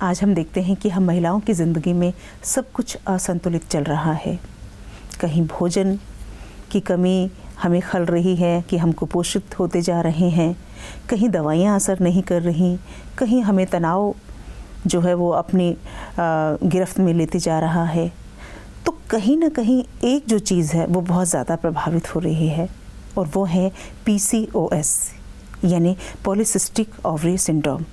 आज हम देखते हैं कि हम महिलाओं की ज़िंदगी में सब कुछ असंतुलित चल रहा है। कहीं भोजन की कमी हमें खल रही है कि हम कुपोषित होते जा रहे हैं, कहीं दवाइयाँ असर नहीं कर रही, कहीं हमें तनाव जो है वो अपनी गिरफ्त में लेते जा रहा है। तो कहीं ना कहीं एक जो चीज़ है वो बहुत ज़्यादा प्रभावित हो रही है और वो है PCOS यानी पॉलीसिस्टिक ओवरी सिंड्रोम।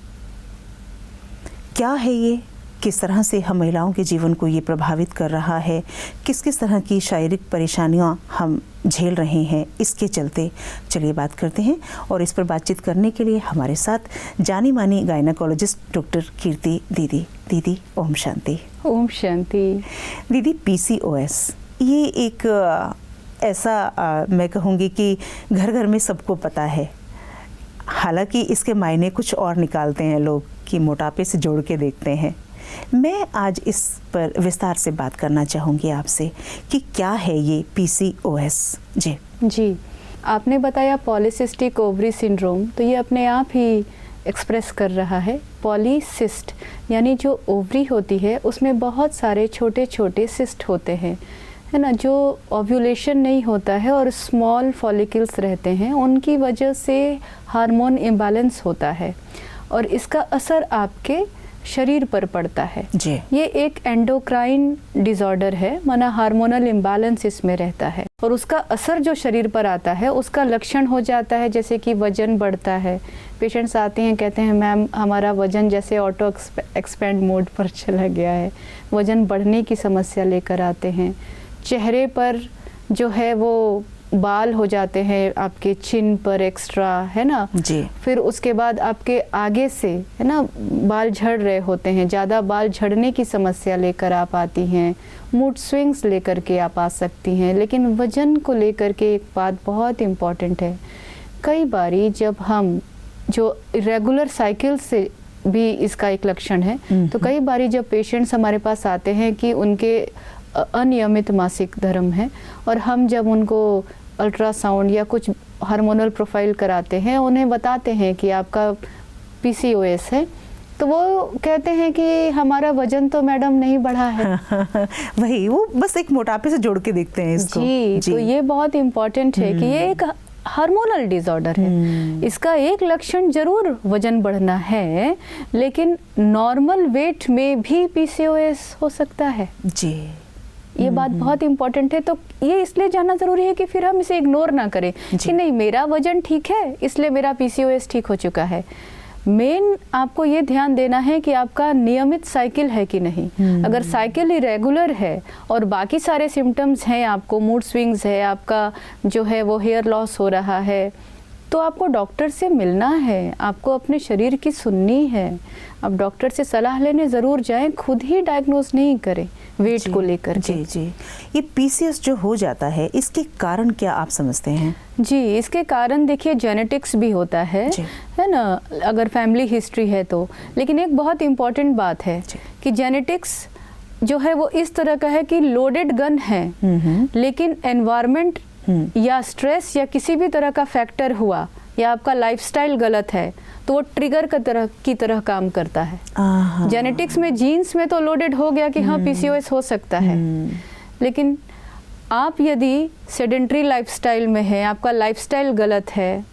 क्या है ये, किस तरह से हम महिलाओं के जीवन को ये प्रभावित कर रहा है, किस किस तरह की शारीरिक परेशानियां हम झेल रहे हैं, इसके चलते चलिए बात करते हैं। और इस पर बातचीत करने के लिए हमारे साथ जानी मानी गायनेकोलॉजिस्ट डॉक्टर कीर्ति दीदी। दीदी ओम शांति। ओम शांति। दीदी, PCOS ये एक ऐसा मैं कहूँगी कि घर घर में सबको पता है, हालांकि इसके मायने कुछ और निकालते हैं लोग कि मोटापे से जोड़ के देखते हैं। मैं आज इस पर विस्तार से बात करना चाहूँगी आपसे कि क्या है ये PCOS। जी, आपने बताया पॉलीसिस्टिक ओवरी सिंड्रोम, तो ये अपने आप ही एक्सप्रेस कर रहा है। पॉलीसिस्ट यानी जो ओवरी होती है उसमें बहुत सारे छोटे छोटे सिस्ट होते हैं, है ना, जो ओव्यूलेशन नहीं होता है और स्मॉल फॉलिकल्स रहते हैं, उनकी वजह से हार्मोन इम्बैलेंस होता है और इसका असर आपके शरीर पर पड़ता है जी। ये एक एंडोक्राइन डिसऑर्डर है, माना हार्मोनल इम्बैलेंस इसमें रहता है और उसका असर जो शरीर पर आता है उसका लक्षण हो जाता है जैसे कि वजन बढ़ता है। पेशेंट्स आते हैं, कहते हैं मैम हमारा वजन जैसे ऑटो एक्सपेंड मोड पर चला गया है, वजन बढ़ने की समस्या लेकर आते हैं। चेहरे पर जो है वो बाल हो जाते हैं आपके चिन पर एक्स्ट्रा, है ना जी। फिर उसके बाद आपके आगे से, है ना, बाल झड़ रहे होते हैं, ज़्यादा बाल झड़ने की समस्या लेकर आप आती हैं। मूड स्विंग्स लेकर के आप आ सकती हैं। लेकिन वजन को लेकर के एक बात बहुत इम्पॉर्टेंट है, कई बारी जब हम जो रेगुलर साइकिल से भी इसका एक लक्षण है, तो कई बारी जब पेशेंट्स हमारे पास आते हैं कि उनके अनियमित मासिक धर्म है और हम जब उनको अल्ट्रासाउंड या कुछ हार्मोनल प्रोफाइल कराते हैं, उन्हें बताते हैं कि आपका PCOS है, तो वो कहते हैं कि हमारा वजन तो मैडम नहीं बढ़ा है। वही, वो बस एक मोटापे से जोड़ के देखते हैं इसको। जी। तो ये बहुत इम्पोर्टेंट है कि ये एक हार्मोनल डिसऑर्डर है। इसका एक लक्षण जरूर वजन बढ़ना है, लेकिन नॉर्मल वेट में भी PCOS हो सकता है जी। ये बात बहुत इम्पोर्टेंट है। तो ये इसलिए जानना ज़रूरी है कि फिर हम इसे इग्नोर ना करें कि नहीं मेरा वजन ठीक है इसलिए मेरा PCOS ठीक हो चुका है। मेन आपको ये ध्यान देना है कि आपका नियमित साइकिल है कि नहीं। अगर साइकिल इरेगुलर है और बाकी सारे सिम्टम्स हैं, आपको मूड स्विंग्स है, आपका जो है वो हेयर लॉस हो रहा है, तो आपको डॉक्टर से मिलना है, आपको अपने शरीर की सुननी है। आप डॉक्टर से सलाह लेने ज़रूर जाएं, खुद ही डायग्नोज नहीं करें वेट को लेकर के। जी। ये PCOS जो हो जाता है, इसके कारण क्या आप समझते हैं? जी, इसके कारण देखिए जेनेटिक्स भी होता है ना, अगर फैमिली हिस्ट्री है तो। लेकिन एक बहुत इम्पॉर्टेंट बात है कि जेनेटिक्स जो है वो इस तरह का है कि लोडेड गन है, लेकिन एनवायरनमेंट या स्ट्रेस या किसी भी तरह का फैक्टर हुआ या आपका लाइफस्टाइल गलत है तो वो ट्रिगर की तरह काम करता है। जेनेटिक्स में, जीन्स में तो लोडेड हो गया कि हाँ PCOS हो सकता है, लेकिन आप यदि सेडेंट्री लाइफस्टाइल में है, आपका लाइफस्टाइल गलत है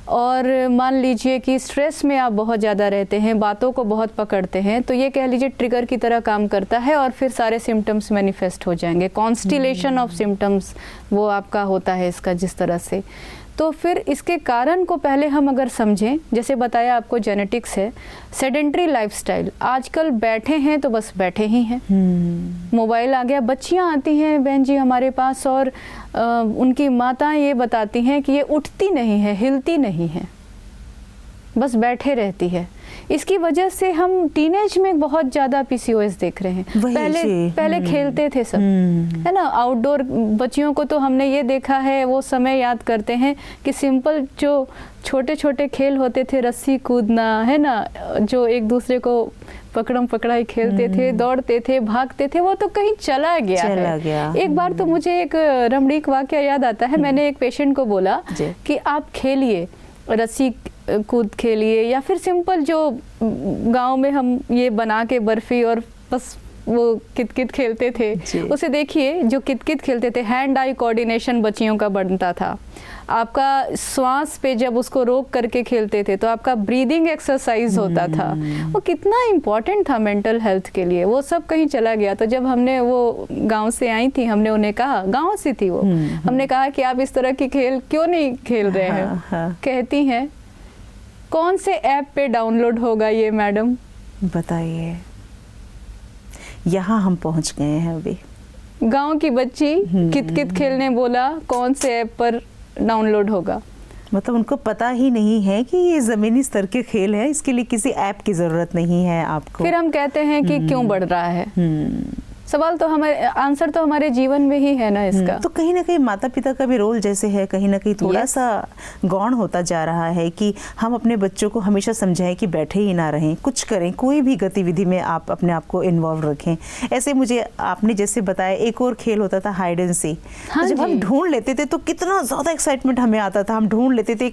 और मान लीजिए कि स्ट्रेस में आप बहुत ज़्यादा रहते हैं, बातों को बहुत पकड़ते हैं, तो ये कह लीजिए ट्रिगर की तरह काम करता है और फिर सारे सिम्टम्स मैनिफेस्ट हो जाएंगे। कॉन्स्टिलेशन ऑफ सिम्टम्स वो आपका होता है इसका जिस तरह से। तो फिर इसके कारण को पहले हम अगर समझें, जैसे बताया आपको जेनेटिक्स है, सेडेंट्री लाइफस्टाइल, आजकल बैठे हैं तो बस बैठे ही हैं, मोबाइल आ गया। बच्चियां आती हैं बहन जी हमारे पास और उनकी माताएं ये बताती हैं कि ये उठती नहीं है, हिलती नहीं है, बस बैठे रहती है। इसकी वजह से हम टीनेज में बहुत ज़्यादा PCOS देख रहे हैं। पहले खेलते थे सब, है ना, आउटडोर बच्चियों को तो हमने ये देखा है, वो समय याद करते हैं कि सिंपल जो छोटे छोटे खेल होते थे, रस्सी कूदना, है ना, जो एक दूसरे को पकड़म पकड़ाई खेलते थे, दौड़ते थे, भागते थे, वो तो कहीं चला गया। एक बार तो मुझे एक रमणीक वाकया याद आता है। मैंने एक पेशेंट को बोला कि आप खेलिए, रस्सी कूद खेलिए, या फिर सिंपल जो गांव में हम ये बना के बर्फ़ी और बस वो कित-कित खेलते थे, उसे देखिए जो कित-कित खेलते थे, हैंड आई कोऑर्डिनेशन बच्चियों का बनता था। आपका श्वास पे जब उसको रोक करके खेलते थे तो आपका ब्रीदिंग एक्सरसाइज होता था। वो कितना इम्पोर्टेंट था मेंटल हेल्थ के लिए, वो सब कहीं चला गया। तो जब हमने वो गांव से आई थी, हमने उन्हें कहा, गांव से थी वो, हमने कहा कि आप इस तरह की खेल क्यों नहीं खेल रहे हैं? कहती हैं, कौन से ऐप पे डाउनलोड होगा ये मैडम? बताइए, यहाँ हम पहुँच गए हैं अभी। गांव की बच्ची कित-कित खेलने बोला, कौन से ऐप पर डाउनलोड होगा? मतलब उनको पता ही नहीं है कि ये ज़मीनी स्तर के खेल है, इसके लिए किसी ऐप की ज़रूरत नहीं है आपको। फिर हम कहते हैं कि क्यों बढ़ रहा है? सवाल तो हमारे, आंसर तो हमारे जीवन में ही है ना इसका। तो कहीं ना कहीं माता पिता का भी रोल जैसे है, कहीं ना कहीं थोड़ा सा गौण होता जा रहा है कि हम अपने बच्चों को हमेशा समझाएं कि बैठे ही ना रहें, कुछ करें, कोई भी गतिविधि में आप अपने आप को इन्वॉल्व रखें। ऐसे मुझे आपने जैसे बताया, एक और खेल होता था हाइड एंड सी। तो जब हम ढूंढ लेते थे तो कितना ज़्यादा एक्साइटमेंट हमें आता था, हम ढूंढ लेते थे,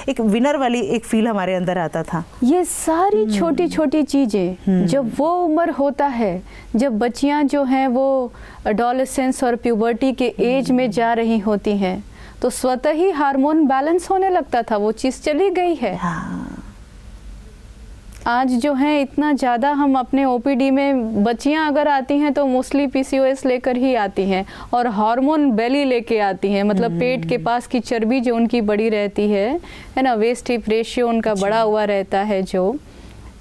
एक विनर वाली एक फील हमारे अंदर आता था। ये सारी छोटी छोटी चीज़ें, जब वो उम्र होता है, जब बच्चियां जो हैं वो एडोलेसेंस और प्यूबर्टी के एज में जा रही होती हैं, तो स्वतः ही हार्मोन बैलेंस होने लगता था। वो चीज़ चली गई है। आज जो है इतना ज़्यादा हम अपने ओपीडी में, बच्चियां अगर आती हैं तो मोस्टली पीसीओएस लेकर ही आती हैं, और हार्मोन बेली लेके आती हैं, मतलब पेट के पास की चर्बी जो उनकी बड़ी रहती है ना, वेस्ट हिप रेशियो उनका बड़ा हुआ रहता है जो,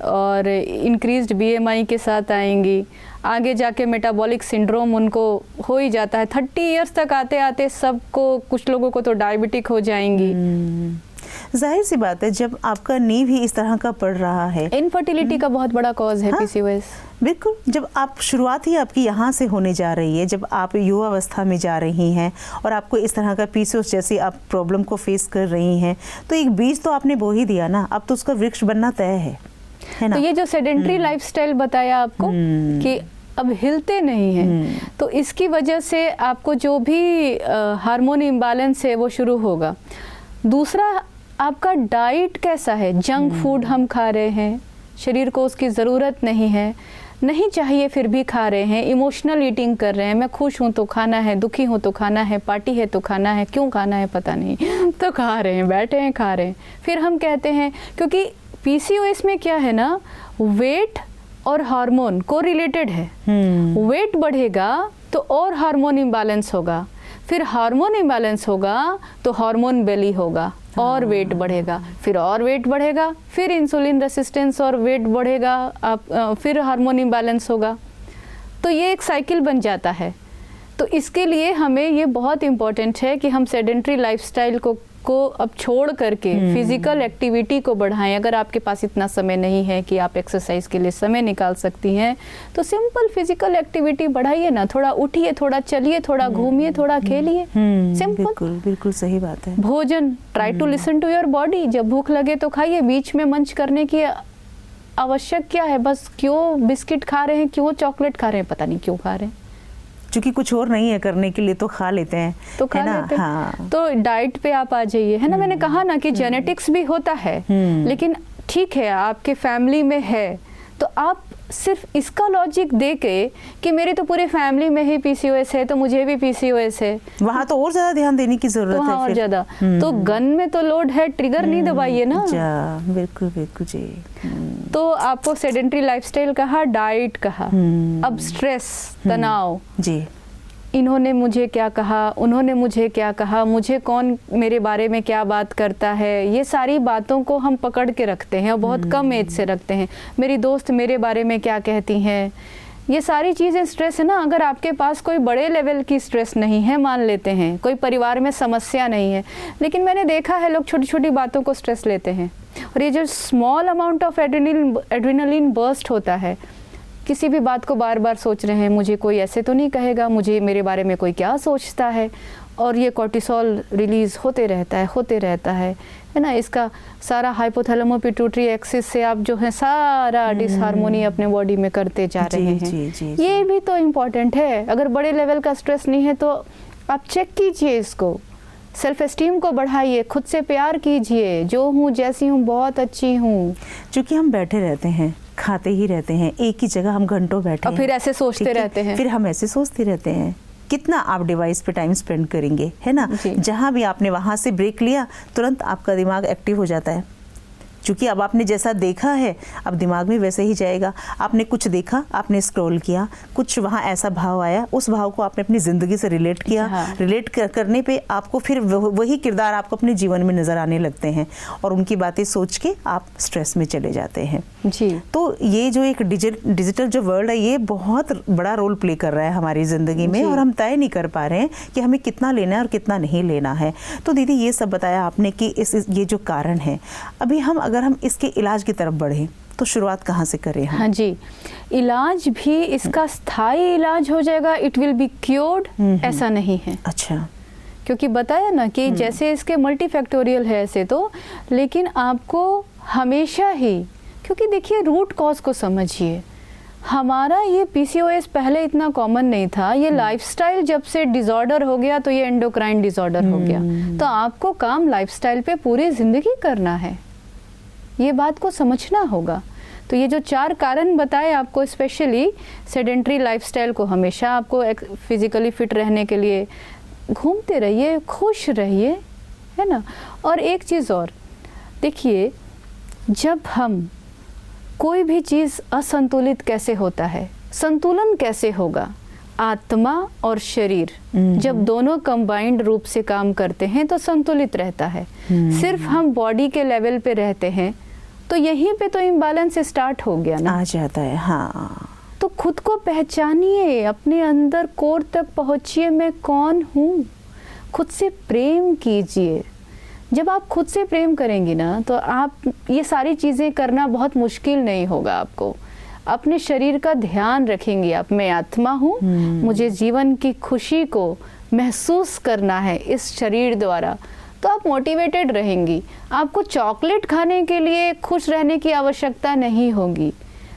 और इंक्रीज्ड बीएमआई के साथ आएंगी। आगे जाके मेटाबॉलिक सिंड्रोम उनको हो ही जाता है। 30 इयर्स तक आते आते सबको, कुछ लोगों को तो डायबिटिक हो जाएंगी। जाहिर सी बात है, जब आपका नींव ही इस तरह का पड़ रहा है, इनफर्टिलिटी का बहुत बड़ा कॉज है पीसीओएस। बिल्कुल, जब आप शुरुआत ही आपकी यहाँ से होने जा रही है, जब आप युवावस्था में जा रही हैं और आपको इस तरह का पीसीओएस जैसी आप प्रॉब्लम को फेस कर रही हैं, तो एक बीज तो आपने बो ही दिया ना, अब तो उसका वृक्ष बनना तय है ना? तो ये जो सेडेंट्री लाइफस्टाइल बताया आपको कि अब हिलते नहीं हैं, तो इसकी वजह से आपको जो भी हार्मोन इम्बैलेंस है वो शुरू होगा। दूसरा, आपका डाइट कैसा है? जंक फूड हम खा रहे हैं, शरीर को उसकी ज़रूरत नहीं है, नहीं चाहिए फिर भी खा रहे हैं, इमोशनल ईटिंग कर रहे हैं, मैं खुश हूँ तो खाना है, दुखी हूँ तो खाना है, पार्टी है तो खाना है, क्यों खाना है पता नहीं, तो खा रहे हैं, बैठे हैं खा रहे हैं। फिर हम कहते हैं, क्योंकि पीसीओएस में क्या है ना, वेट और हार्मोन को रिलेटेड है। वेट बढ़ेगा तो और हार्मोन इम्बैलेंस होगा, फिर हार्मोन इम्बैलेंस होगा तो हार्मोन बेली होगा और वेट बढ़ेगा, फिर और वेट बढ़ेगा, फिर इंसुलिन रेसिस्टेंस और वेट बढ़ेगा, फिर हार्मोन इम्बैलेंस होगा। तो ये एक साइकिल बन जाता है। तो इसके लिए हमें ये बहुत इम्पोर्टेंट है कि हम सेडेंट्री लाइफस्टाइल को अब छोड़ करके फिजिकल एक्टिविटी को बढ़ाएं। अगर आपके पास इतना समय नहीं है कि आप एक्सरसाइज के लिए समय निकाल सकती हैं, तो सिंपल फिजिकल एक्टिविटी बढ़ाइए ना, थोड़ा उठिए, थोड़ा चलिए, थोड़ा घूमिए, थोड़ा खेलिए। सिंपल, बिल्कुल बिल्कुल सही बात है। भोजन, try to listen to your body. जब भूख लगे तो खाइए, बीच में मंच करने की आवश्यक क्या है? बस क्यों बिस्किट खा रहे हैं, क्यों चॉकलेट खा रहे हैं, पता नहीं क्यों खा रहे हैं, क्योंकि कुछ और नहीं है करने के लिए तो खा लेते हैं, तो खा लेते हैं। हाँ। तो डाइट पे आप आ जाइए, है ना। मैंने कहा ना कि जेनेटिक्स भी होता है, लेकिन ठीक है आपके फैमिली में है, तो आप सिर्फ इसका लॉजिक दे के कि मेरी तो पूरी फैमिली में ही पीसीओएस है तो मुझे भी पीसीओएस है, वहाँ तो और ज्यादा ध्यान देने की जरूरत है। और ज्यादा तो गन में तो लोड है, ट्रिगर नहीं दबाइए ना। बिल्कुल बिल्कुल जी। तो आपको सेडेंट्री लाइफस्टाइल कहा, डाइट कहा, अब स्ट्रेस, तनाव जी, इन्होंने मुझे क्या कहा, उन्होंने मुझे क्या कहा, मुझे कौन मेरे बारे में क्या बात करता है, ये सारी बातों को हम पकड़ के रखते हैं और बहुत कम एज से रखते हैं। मेरी दोस्त मेरे बारे में क्या कहती हैं, ये सारी चीज़ें स्ट्रेस है ना। अगर आपके पास कोई बड़े लेवल की स्ट्रेस नहीं है, मान लेते हैं कोई परिवार में समस्या नहीं है, लेकिन मैंने देखा है लोग छोटी छोटी बातों को स्ट्रेस लेते हैं, और ये जो small amount of adrenaline burst होता है, किसी भी बात को बार बार सोच रहे हैं, मुझे कोई ऐसे तो नहीं कहेगा, मुझे मेरे बारे में कोई क्या सोचता है, और ये कॉर्टिसोल रिलीज़ होते रहता है ना। इसका सारा हाइपोथैलेमो पिट्यूटरी एक्सिस से आप जो है सारा डिसहार्मोनी अपने बॉडी में करते जा रहे हैं। जी। ये भी तो इम्पॉर्टेंट है। अगर बड़े लेवल का स्ट्रेस नहीं है तो आप चेक कीजिए इसको, सेल्फ एस्टीम को बढ़ाइए, खुद से प्यार कीजिए, जो हूँ जैसी हूँ बहुत अच्छी हूँ। क्योंकि हम बैठे रहते हैं, खाते ही रहते हैं, एक ही जगह हम घंटों बैठे और फिर ऐसे सोचते रहते हैं, फिर हम ऐसे सोचते रहते हैं। कितना आप डिवाइस पे टाइम स्पेंड करेंगे, है ना। जहाँ भी आपने वहाँ से ब्रेक लिया, तुरंत आपका दिमाग एक्टिव हो जाता है, क्योंकि अब आपने जैसा देखा है अब दिमाग में वैसे ही जाएगा। आपने कुछ देखा, आपने स्क्रॉल किया, कुछ वहाँ ऐसा भाव आया, उस भाव को आपने अपनी ज़िंदगी से रिलेट किया। हाँ। रिलेट करने पे आपको फिर वही किरदार आपको अपने जीवन में नज़र आने लगते हैं और उनकी बातें सोच के आप स्ट्रेस में चले जाते हैं जी। तो ये जो एक डिजिटल जो वर्ल्ड है, ये बहुत बड़ा रोल प्ले कर रहा है हमारी ज़िंदगी में और हम तय नहीं कर पा रहे हैं कि हमें कितना लेना है और कितना नहीं लेना है। तो दीदी ये सब बताया आपने कि ये जो कारण है, अभी अगर हम इसके इलाज की तरफ बढ़ें तो शुरुआत कहाँ से करें हम? हाँ जी, इलाज भी इसका स्थायी इलाज हो जाएगा, इट विल बी क्योर्ड, ऐसा नहीं है। अच्छा। क्योंकि बताया ना कि जैसे इसके मल्टीफैक्टोरियल है ऐसे तो, लेकिन आपको हमेशा ही, क्योंकि देखिए रूट कॉज को समझिए, हमारा ये पीसीओएस पहले इतना कॉमन नहीं था, ये लाइफस्टाइल जब से डिसऑर्डर हो गया तो ये एंडोक्राइन डिसऑर्डर हो गया। तो आपको काम लाइफस्टाइल पे पूरी ज़िंदगी करना है, ये बात को समझना होगा। तो ये जो 4 कारण बताए आपको, स्पेशली सेडेंट्री लाइफस्टाइल को हमेशा आपको फिजिकली फिट रहने के लिए घूमते रहिए, खुश रहिए, है ना। और एक चीज़ और देखिए, जब हम कोई भी चीज़ असंतुलित कैसे होता है, संतुलन कैसे होगा, आत्मा और शरीर जब दोनों कंबाइंड रूप से काम करते हैं तो संतुलित रहता है। सिर्फ हम बॉडी के लेवल पे रहते हैं तो यहीं पे तो इम्बैलेंस स्टार्ट हो गया ना, आ जाता है। हाँ, तो खुद को पहचानिए, अपने अंदर कोर तक पहुँचिए, मैं कौन हूँ, खुद से प्रेम कीजिए। जब आप खुद से प्रेम करेंगी ना तो आप ये सारी चीज़ें करना बहुत मुश्किल नहीं होगा आपको। अपने शरीर का ध्यान रखेंगे आप, मैं आत्मा हूँ, मुझे जीवन की खुशी को महसूस करना है इस शरीर द्वारा, तो आप मोटिवेटेड रहेंगी। आपको चॉकलेट खाने के लिए खुश रहने की आवश्यकता नहीं होगी।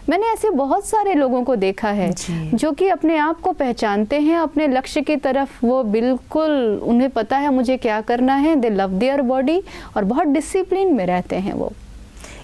मैंने ऐसे बहुत सारे लोगों को देखा है जो कि अपने आप को पहचानते हैं, अपने लक्ष्य की तरफ वो बिल्कुल, उन्हें पता है मुझे क्या करना है, दे लव देयर बॉडी, और बहुत डिसिप्लिन में रहते हैं वो।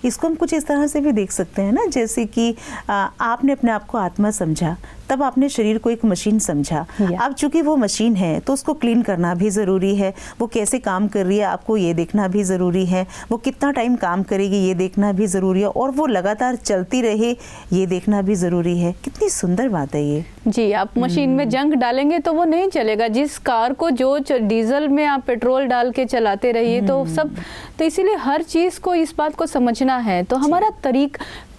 इसको हम कुछ इस तरह से भी देख सकते हैं ना, जैसे कि आपने अपने आप को आत्मा समझा, तब आपने शरीर को एक मशीन समझा। अब चूंकि वो मशीन है तो उसको क्लीन करना भी ज़रूरी है, वो कैसे काम कर रही है आपको ये देखना भी ज़रूरी है, वो कितना टाइम काम करेगी ये देखना भी ज़रूरी है, और वो लगातार चलती रहे ये देखना भी ज़रूरी है। कितनी सुंदर बात है ये। जी, आप मशीन में जंग डालेंगे तो वो नहीं चलेगा। जिस कार को जो डीजल में आप पेट्रोल डाल के चलाते रहिए तो सब, तो इसीलिए हर चीज़ को इस बात को समझना है। तो हमारा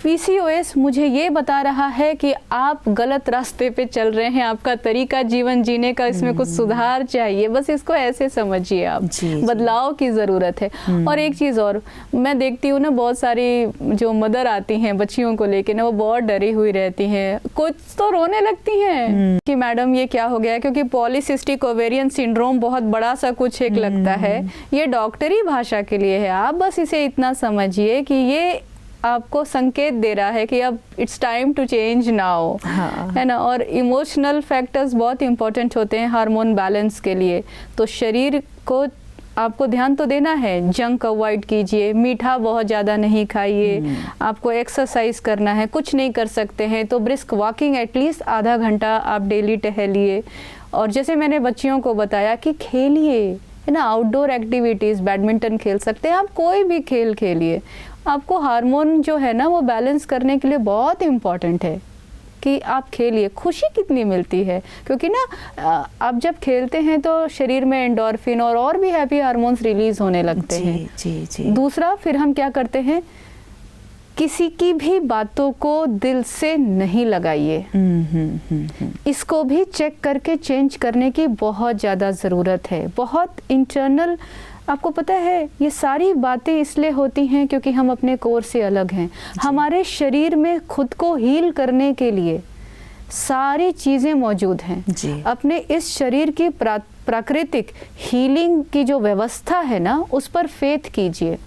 पीसीओएस मुझे ये बता रहा है कि आप गलत रास्ते पे चल रहे हैं, आपका तरीका जीवन जीने का, इसमें कुछ सुधार चाहिए। बस इसको ऐसे समझिए आप, बदलाव की ज़रूरत है। और एक चीज़ और मैं देखती हूँ ना, बहुत सारी जो मदर आती हैं बच्चियों को लेके ना, वो बहुत डरी हुई रहती हैं, कुछ तो रोने लगती हैं कि मैडम ये क्या हो गया, क्योंकि पॉलीसिस्टिक ओवेरियन सिंड्रोम बहुत बड़ा सा कुछ एक लगता है। ये डॉक्टरी भाषा के लिए है, आप बस इसे इतना समझिए कि ये आपको संकेत दे रहा है कि अब it's time to change now, है ना। और इमोशनल फैक्टर्स बहुत इंपॉर्टेंट होते हैं हार्मोन बैलेंस के लिए। तो शरीर को आपको ध्यान तो देना है, जंक अवॉइड कीजिए, मीठा बहुत ज़्यादा नहीं खाइए, आपको एक्सरसाइज करना है, कुछ नहीं कर सकते हैं तो ब्रिस्क वॉकिंग एटलीस्ट आधा घंटा आप डेली टहलिए। और जैसे मैंने बच्चियों को बताया कि खेलिए, है ना, आउटडोर एक्टिविटीज़, बैडमिंटन खेल सकते हैं आप, कोई भी खेल खेलिए। आपको हार्मोन जो है ना वो बैलेंस करने के लिए बहुत इम्पॉर्टेंट है कि आप खेलिए। खुशी कितनी मिलती है, क्योंकि ना आप जब खेलते हैं तो शरीर में एंडोर्फिन और भी हैप्पी हार्मोन्स रिलीज होने लगते हैं। जी, जी। दूसरा, फिर हम क्या करते हैं, किसी की भी बातों को दिल से नहीं लगाइए। इसको भी चेक करके चेंज करने की बहुत ज़्यादा ज़रूरत है। बहुत इंटरनल, आपको पता है ये सारी बातें इसलिए होती हैं क्योंकि हम अपने कोर से अलग हैं। हमारे शरीर में खुद को हील करने के लिए सारी चीज़ें मौजूद हैं। अपने इस शरीर की प्राकृतिक हीलिंग की जो व्यवस्था है ना, उस पर फेथ कीजिए।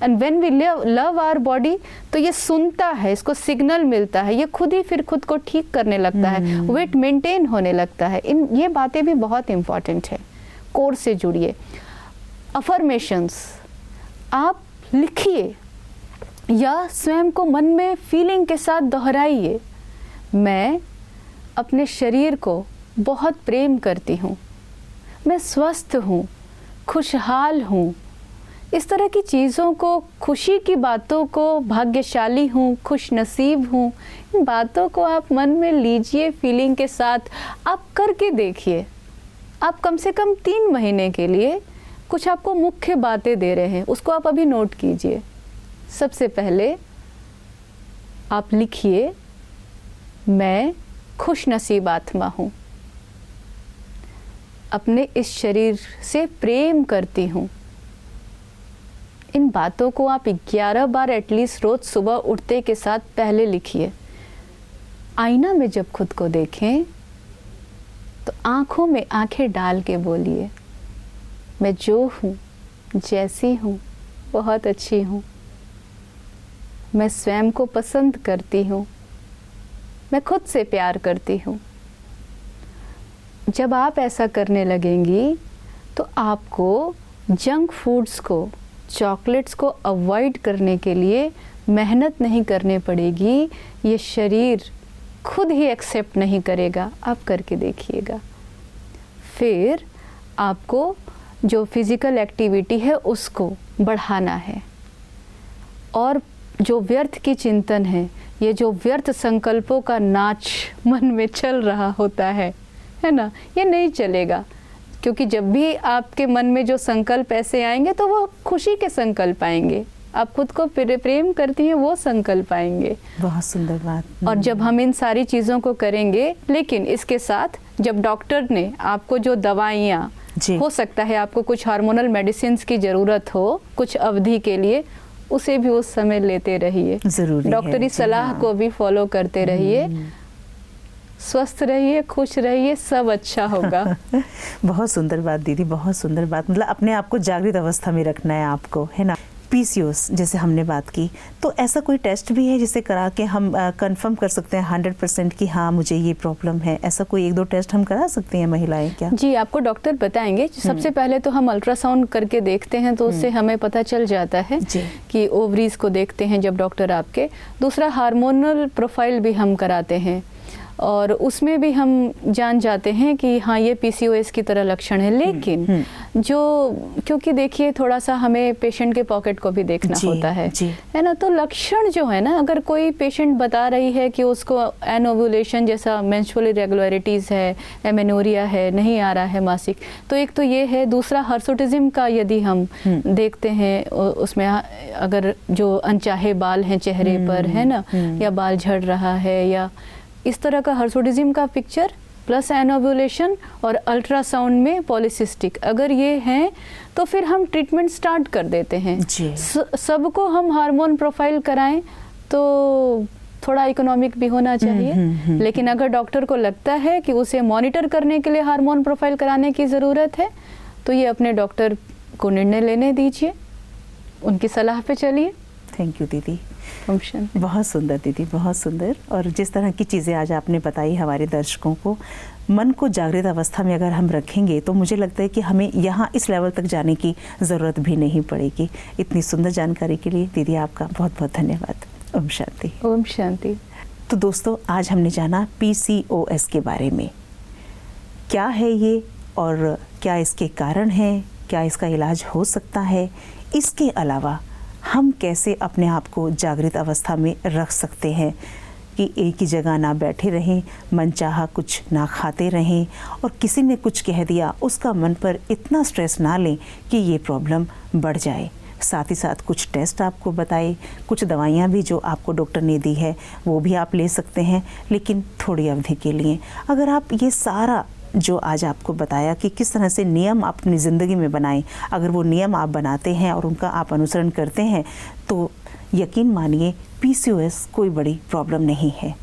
And when we love our body, तो ये सुनता है, इसको सिग्नल मिलता है, ये खुद ही फिर खुद को ठीक करने लगता है, वेट मेंटेन होने लगता है। ये बातें भी बहुत इंपॉर्टेंट है। कोर से जुड़िए। अफर्मेशंस आप लिखिए या स्वयं को मन में फीलिंग के साथ दोहराइए। मैं अपने शरीर को बहुत प्रेम करती हूँ, मैं स्वस्थ हूँ, खुशहाल हूँ। इस तरह की चीज़ों को, खुशी की बातों को, भाग्यशाली हूँ, खुश नसीब हूँ, इन बातों को आप मन में लीजिए, फीलिंग के साथ आप करके देखिए। आप कम से कम 3 महीने के लिए कुछ आपको मुख्य बातें दे रहे हैं, उसको आप अभी नोट कीजिए। सबसे पहले आप लिखिए, मैं खुश नसीब आत्मा हूँ, अपने इस शरीर से प्रेम करती हूँ। इन बातों को आप 11 बार एटलीस्ट रोज सुबह उठते के साथ पहले लिखिए। आईना में जब खुद को देखें तो आँखों में आँखें डाल के बोलिए, मैं जो हूँ, जैसी हूँ, बहुत अच्छी हूँ। मैं स्वयं को पसंद करती हूँ, मैं खुद से प्यार करती हूँ। जब आप ऐसा करने लगेंगी तो आपको जंक फूड्स को, चॉकलेट्स को अवॉइड करने के लिए मेहनत नहीं करनी पड़ेगी। ये शरीर खुद ही एक्सेप्ट नहीं करेगा। आप करके देखिएगा। फिर आपको जो फिज़िकल एक्टिविटी है उसको बढ़ाना है, और जो व्यर्थ की चिंतन है, ये जो व्यर्थ संकल्पों का नाच मन में चल रहा होता है ना, ये नहीं चलेगा। क्योंकि जब भी आपके मन में जो संकल्प ऐसे आएंगे तो वो खुशी के संकल्प आएंगे। आप खुद को प्रेम करती हैं, वो संकल्प आएंगे। बहुत सुंदर बात। और जब हम इन सारी चीज़ों को करेंगे, लेकिन इसके साथ जब डॉक्टर ने आपको जो दवाइयाँ, हो सकता है आपको कुछ हार्मोनल मेडिसिन की ज़रूरत हो कुछ अवधि के लिए, उसे भी उस समय लेते रहिए। ज़रूरी डॉक्टरी सलाह को भी फॉलो करते रहिए। स्वस्थ रहिए, खुश रहिए, सब अच्छा होगा। बहुत सुंदर बात दीदी, बहुत सुंदर बात। मतलब अपने आप को जागृत अवस्था में रखना है आपको, है ना। पीसीओएस जैसे हमने बात की, तो ऐसा कोई टेस्ट भी है जिसे करा के हम कंफर्म कर सकते हैं 100% कि हाँ मुझे ये प्रॉब्लम है? ऐसा कोई 1-2 टेस्ट हम करा सकते हैं महिलाएं क्या? जी, आपको डॉक्टर बताएंगे। सबसे पहले तो हम अल्ट्रासाउंड करके देखते हैं, तो उससे हमें पता चल जाता है कि ओवरीज को देखते हैं जब डॉक्टर आपके। दूसरा, हार्मोनल प्रोफाइल भी हम कराते हैं, और उसमें भी हम जान जाते हैं कि हाँ ये पीसीओएस की तरह लक्षण है। लेकिन जो, क्योंकि देखिए थोड़ा सा हमें पेशेंट के पॉकेट को भी देखना होता है ना। तो लक्षण जो है ना, अगर कोई पेशेंट बता रही है कि उसको एनोवुलेशन जैसा मेंस्ट्रुअल इरेगुलरिटीज है, एमेनोरिया है, नहीं आ रहा है मासिक, तो एक तो ये है। दूसरा, हर्सुटिज्म का यदि हम देखते हैं, उसमें अगर जो अनचाहे बाल हैं चेहरे पर, है ना, या बाल झड़ रहा है, या इस तरह का हर्सुटिज्म का पिक्चर, प्लस एनोवुलेशन और अल्ट्रासाउंड में पॉलीसिस्टिक, अगर ये हैं तो फिर हम ट्रीटमेंट स्टार्ट कर देते हैं। सबको हम हार्मोन प्रोफाइल कराएं तो थोड़ा इकोनॉमिक भी होना चाहिए। लेकिन अगर डॉक्टर को लगता है कि उसे मॉनिटर करने के लिए हार्मोन प्रोफाइल कराने की ज़रूरत है, तो ये अपने डॉक्टर को निर्णय लेने दीजिए, उनकी सलाह पे चलिए। थैंक यू दीदी, बहुत सुंदर दीदी, बहुत सुंदर। और जिस तरह की चीज़ें आज आपने बताई हमारे दर्शकों को, मन को जागृत अवस्था में अगर हम रखेंगे तो मुझे लगता है कि हमें यहाँ इस लेवल तक जाने की ज़रूरत भी नहीं पड़ेगी। इतनी सुंदर जानकारी के लिए दीदी आपका बहुत बहुत धन्यवाद। ओम शांति। ओम शांति। तो दोस्तों, आज हमने जाना पीसीओएस के बारे में। क्या है ये और क्या इसके कारण हैं, क्या इसका इलाज हो सकता है, इसके अलावा हम कैसे अपने आप को जागृत अवस्था में रख सकते हैं कि एक ही जगह ना बैठे रहें, मनचाहा कुछ ना खाते रहें, और किसी ने कुछ कह दिया उसका मन पर इतना स्ट्रेस ना लें कि ये प्रॉब्लम बढ़ जाए। साथ ही साथ कुछ टेस्ट आपको बताए, कुछ दवाइयाँ भी जो आपको डॉक्टर ने दी है वो भी आप ले सकते हैं, लेकिन थोड़ी अवधि के लिए। अगर आप ये सारा जो आज आपको बताया कि किस तरह से नियम आप अपनी ज़िंदगी में बनाएं, अगर वो नियम आप बनाते हैं और उनका आप अनुसरण करते हैं, तो यकीन मानिए पीसीओएस कोई बड़ी प्रॉब्लम नहीं है।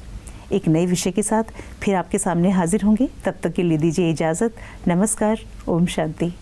एक नए विषय के साथ फिर आपके सामने हाजिर होंगे। तब तक के लिए दीजिए इजाज़त। नमस्कार। ओम शांति।